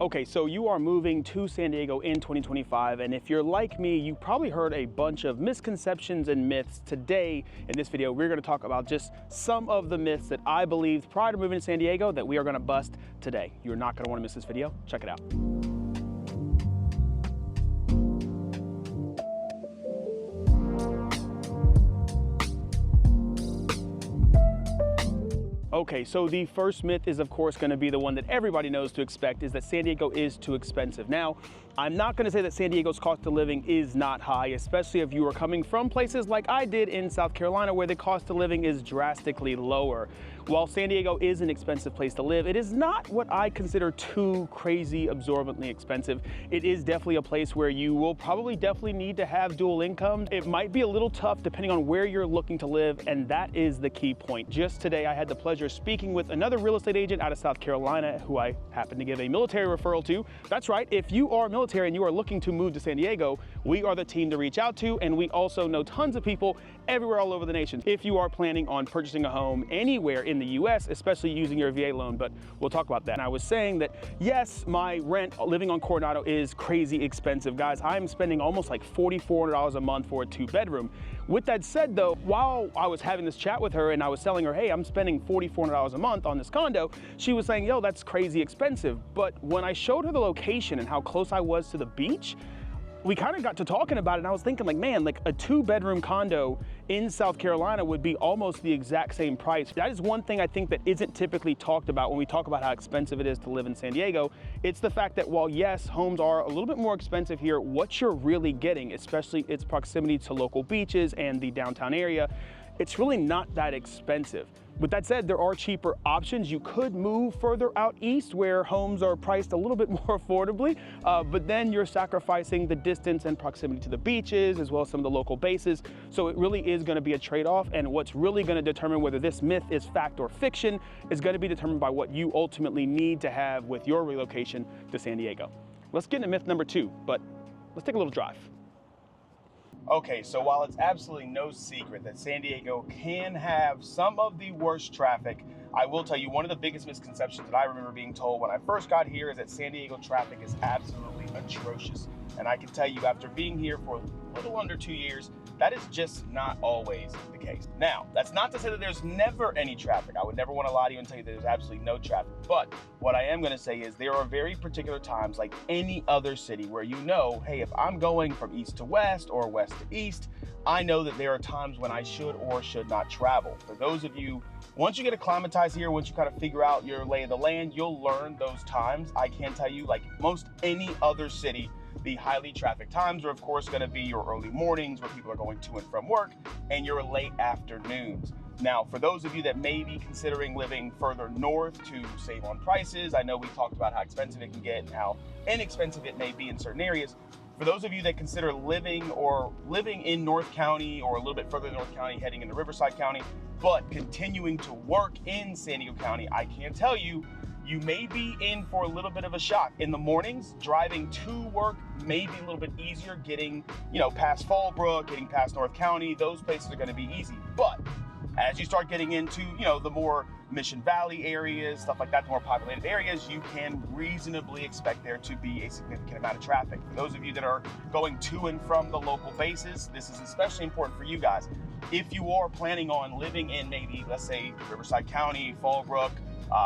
Okay, so you are moving to San Diego in 2025, and if you're like me, you probably heard a bunch of misconceptions and myths. Today, in this video, we're gonna talk about just some of the myths that I believed prior to moving to San Diego that we are gonna bust today. You're not gonna wanna miss this video. Check it out. Okay, so the first myth is of course going to be the one that everybody knows to expect, is that San Diego is too expensive. Now, I'm not going to say that San Diego's cost of living is not high, especially if you are coming from places like I did in South Carolina, where the cost of living is drastically lower. While San Diego is an expensive place to live, it is not what I consider too crazy absorbently expensive. It is definitely a place where you will probably definitely need to have dual income. It might be a little tough depending on where you're looking to live, and that is the key point. Just today, I had the pleasure of speaking with another real estate agent out of South Carolina who I happen to give a military referral to. That's right, if you are military and you are looking to move to San Diego, we are the team to reach out to, and we also know tons of people everywhere all over the nation if you are planning on purchasing a home anywhere in the US, especially using your VA loan, but we'll talk about that. And I was saying that, yes, my rent living on Coronado is crazy expensive. Guys, I'm spending almost like $4,400 a month for a 2-bedroom. With that said though, while I was having this chat with her and I was telling her, hey, I'm spending $4,400 a month on this condo, she was saying, yo, that's crazy expensive. But when I showed her the location and how close I was to the beach, we kind of got to talking about it, and I was thinking like, man, like a 2-bedroom condo in South Carolina would be almost the exact same price. That is one thing I think that isn't typically talked about when we talk about how expensive it is to live in San Diego. It's the fact that while yes, homes are a little bit more expensive here, what you're really getting, especially its proximity to local beaches and the downtown area, it's really not that expensive. With that said, there are cheaper options. You could move further out east where homes are priced a little bit more affordably, but then you're sacrificing the distance and proximity to the beaches as well as some of the local bases. So it really is going to be a trade-off, and what's really going to determine whether this myth is fact or fiction is going to be determined by what you ultimately need to have with your relocation to San Diego. Let's get into myth number 2, but let's take a little drive. Okay, so while it's absolutely no secret that San Diego can have some of the worst traffic, I will tell you one of the biggest misconceptions that I remember being told when I first got here is that San Diego traffic is absolutely atrocious. And I can tell you after being here for a little under 2 years, that is just not always the case. Now, that's not to say that there's never any traffic. I would never want to lie to you and tell you that there's absolutely no traffic. But what I am going to say is there are very particular times, like any other city, where you know, hey, if I'm going from east to west or west to east, I know that there are times when I should or should not travel. For those of you, once you get acclimatized here, once you kind of figure out your lay of the land, you'll learn those times. I can tell you, like most any other city, the highly trafficked times are of course going to be your early mornings where people are going to and from work, and your late afternoons. Now, for those of you that may be considering living further north to save on prices, I know we talked about how expensive it can get and how inexpensive it may be in certain areas. For those of you that consider living in North County or a little bit further North County, heading into Riverside County, but continuing to work in San Diego County, I can tell you, you may be in for a little bit of a shock. In the mornings, driving to work may be a little bit easier. Getting, past Fallbrook, getting past North County, those places are going to be easy. But as you start getting into, the more Mission Valley areas, stuff like that, the more populated areas, you can reasonably expect there to be a significant amount of traffic. For those of you that are going to and from the local bases, this is especially important for you guys. If you are planning on living in maybe, let's say, Riverside County, Fallbrook,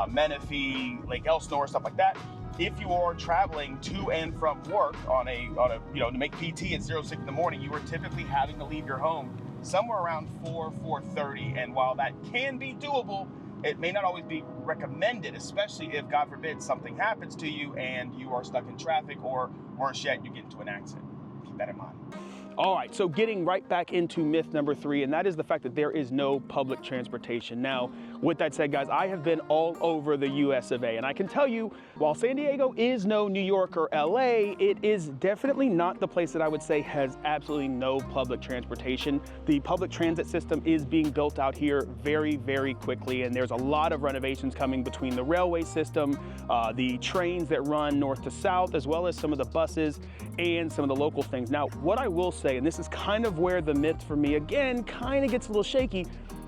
Menifee, Lake Elsinore, stuff like that. If you are traveling to and from work on a to make PT at 06 in the morning, you are typically having to leave your home somewhere around 4:30. And while that can be doable, it may not always be recommended, especially if, God forbid, something happens to you and you are stuck in traffic, or worse yet, you get into an accident. Keep that in mind. All right, so getting right back into myth number 3, and that is the fact that there is no public transportation. Now, with that said, guys, I have been all over the US of A, and I can tell you, while San Diego is no New York or LA, it is definitely not the place that I would say has absolutely no public transportation. The public transit system is being built out here very, very quickly, and there's a lot of renovations coming between the railway system, the trains that run north to south, as well as some of the buses and some of the local things. Now, what I will say, and this is kind of where the myth for me, again, kind of gets a little shaky,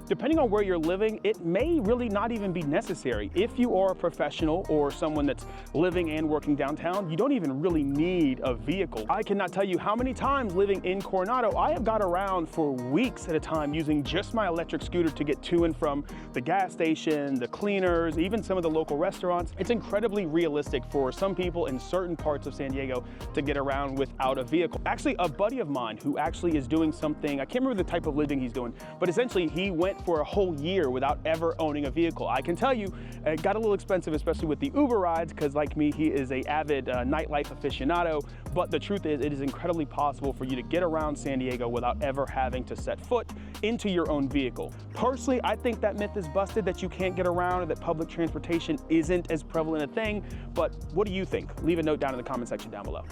depending on where you're living, it may really not even be necessary. If you are a professional or someone that's living and working downtown, you don't even really need a vehicle. I cannot tell you how many times living in Coronado, I have got around for weeks at a time using just my electric scooter to get to and from the gas station, the cleaners, even some of the local restaurants. It's incredibly realistic for some people in certain parts of San Diego to get around without a vehicle. Actually, a buddy of mine who actually is doing something, I can't remember the type of living he's doing, but essentially he went for a whole year without ever owning a vehicle. I can tell you, it got a little expensive, especially with the Uber rides, because like me, he is a avid nightlife aficionado, but the truth is, it is incredibly possible for you to get around San Diego without ever having to set foot into your own vehicle. Personally, I think that myth is busted, that you can't get around or that public transportation isn't as prevalent a thing, but what do you think? Leave a note down in the comment section down below.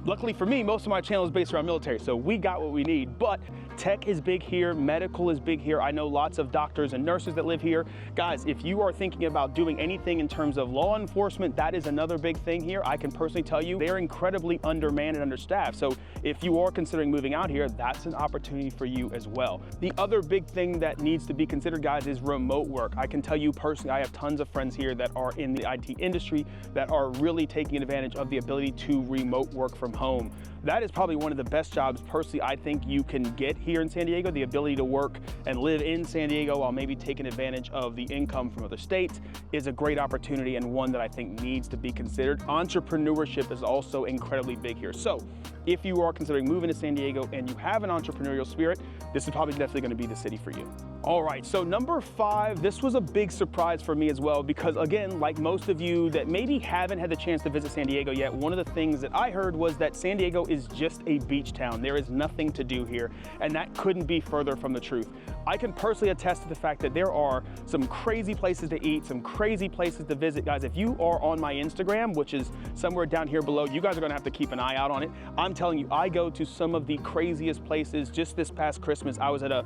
Luckily for me, most of my channel is based around military, so we got what we need, but tech is big here, medical is big here. I know lots of doctors and nurses that live here. Guys, if you are thinking about doing anything in terms of law enforcement, that is another big thing here. I can personally tell you, they're incredibly undermanned and understaffed. So if you are considering moving out here, that's an opportunity for you as well. The other big thing that needs to be considered, guys, is remote work. I can tell you personally, I have tons of friends here that are in the IT industry that are really taking advantage of the ability to remote work from home. That is probably one of the best jobs, personally, I think you can get here in San Diego. The ability to work and live in San Diego while maybe taking advantage of the income from other states is a great opportunity and one that I think needs to be considered. Entrepreneurship is also incredibly big here. So if you are considering moving to San Diego and you have an entrepreneurial spirit, this is probably definitely going to be the city for you. All right, so number 5, this was a big surprise for me as well, because again, like most of you that maybe haven't had the chance to visit San Diego yet, one of the things that I heard was that San Diego is just a beach town. There is nothing to do here, and that couldn't be further from the truth. I can personally attest to the fact that there are some crazy places to eat, some crazy places to visit. Guys, if you are on my Instagram, which is somewhere down here below, you guys are gonna have to keep an eye out on it. I'm telling you, I go to some of the craziest places. Just this past Christmas, I was at a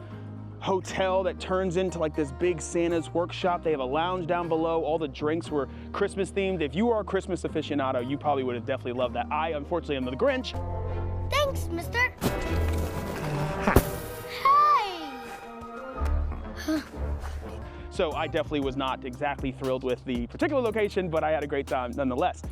hotel that turns into like this big Santa's workshop. They have a lounge down below. All the drinks were Christmas themed. If you are a Christmas aficionado, you probably would have definitely loved that. I, unfortunately, am the Grinch. Thanks, mister. Hey! So I definitely was not exactly thrilled with the particular location, but I had a great time nonetheless.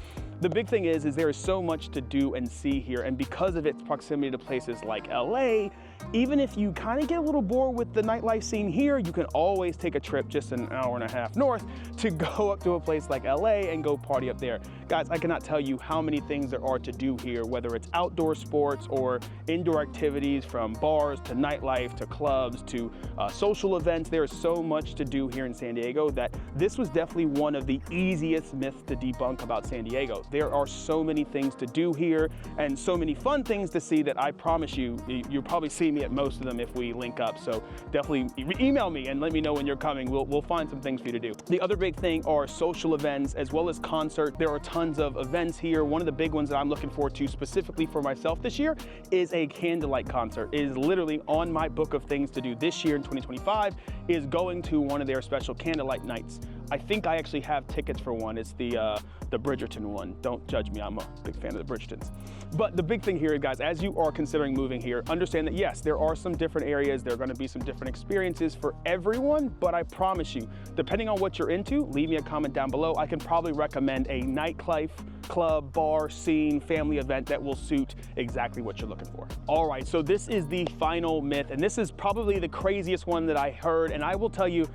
The big thing is there is so much to do and see here, and because of its proximity to places like LA, even if you kind of get a little bored with the nightlife scene here, you can always take a trip just an hour and a half north to go up to a place like LA and go party up there. Guys, I cannot tell you how many things there are to do here, whether it's outdoor sports or indoor activities, from bars to nightlife to clubs to social events. There is so much to do here in San Diego that this was definitely one of the easiest myths to debunk about San Diego. There are so many things to do here and so many fun things to see that I promise you, you'll probably see me at most of them if we link up. So definitely email me and let me know when you're coming. We'll find some things for you to do. The other big thing are social events as well as concerts. There are tons of events here. One of the big ones that I'm looking forward to specifically for myself this year is a candlelight concert. It is literally on my book of things to do this year in 2025, is going to one of their special candlelight nights. I think I actually have tickets for one. It's the Bridgerton one. Don't judge me, I'm a big fan of the Bridgertons. But the big thing here, guys, as you are considering moving here, understand that yes, there are some different areas, there are gonna be some different experiences for everyone, but I promise you, depending on what you're into, leave me a comment down below. I can probably recommend a nightlife, club, bar, scene, family event that will suit exactly what you're looking for. All right, so this is the final myth, and this is probably the craziest one that I heard, and I will tell you,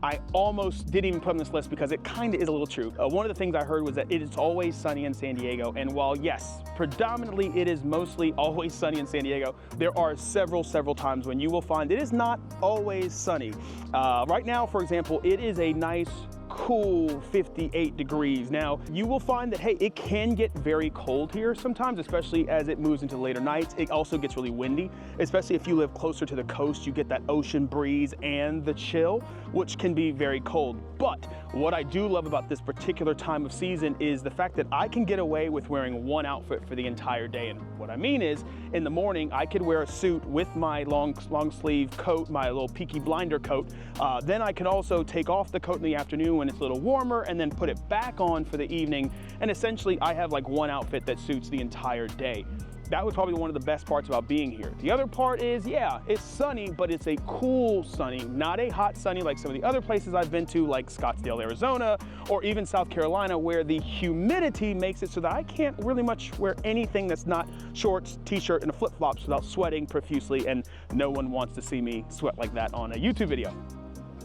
I almost didn't even put on this list because it kind of is a little true. One of the things I heard was that it is always sunny in San Diego, and while yes, predominantly it is mostly always sunny in San Diego, there are several times when you will find it is not always sunny. Right now, for example, it is a nice cool 58 degrees. Now, you will find that, hey, it can get very cold here sometimes, especially as it moves into later nights. It also gets really windy, especially if you live closer to the coast. You get that ocean breeze and the chill, which can be very cold. But what I do love about this particular time of season is the fact that I can get away with wearing one outfit for the entire day. And what I mean is, in the morning, I could wear a suit with my long sleeve coat, my little Peaky Blinder coat. Then I can also take off the coat in the afternoon when it's a little warmer and then put it back on for the evening. And essentially I have like one outfit that suits the entire day. That was probably one of the best parts about being here. The other part is, yeah, it's sunny, but it's a cool sunny, not a hot sunny like some of the other places I've been to, like Scottsdale, Arizona, or even South Carolina, where the humidity makes it so that I can't really much wear anything that's not shorts, t-shirt, and flip-flops without sweating profusely, and no one wants to see me sweat like that on a YouTube video.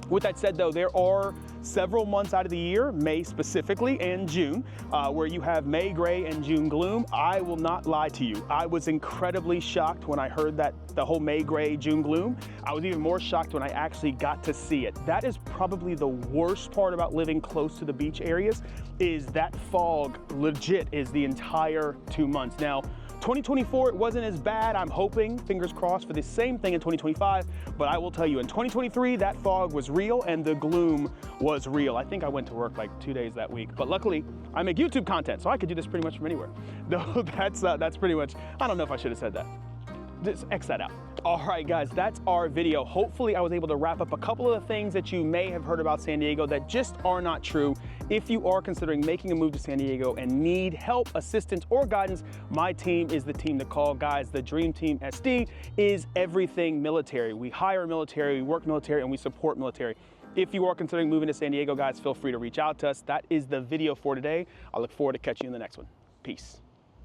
With that said though, there are several months out of the year, May specifically and June, where you have May gray and June gloom. I will not lie to you. I was incredibly shocked when I heard that the whole May gray, June gloom. I was even more shocked when I actually got to see it. That is probably the worst part about living close to the beach areas, is that fog legit is the entire 2 months. Now, 2024, it wasn't as bad. I'm hoping, fingers crossed, for the same thing in 2025, but I will tell you, in 2023, that fog was real and the gloom was real. I think I went to work like 2 days that week, but luckily I make YouTube content, so I could do this pretty much from anywhere. No, that's pretty much, I don't know if I should have said that. Just X that out. All right, guys, that's our video. Hopefully I was able to wrap up a couple of the things that you may have heard about San Diego that just are not true. If you are considering making a move to San Diego and need help, assistance, or guidance, my team is the team to call. Guys, the Dream Team SD is everything military. We hire military, we work military, and we support military. If you are considering moving to San Diego, guys, feel free to reach out to us. That is the video for today. I look forward to catching you in the next one. Peace.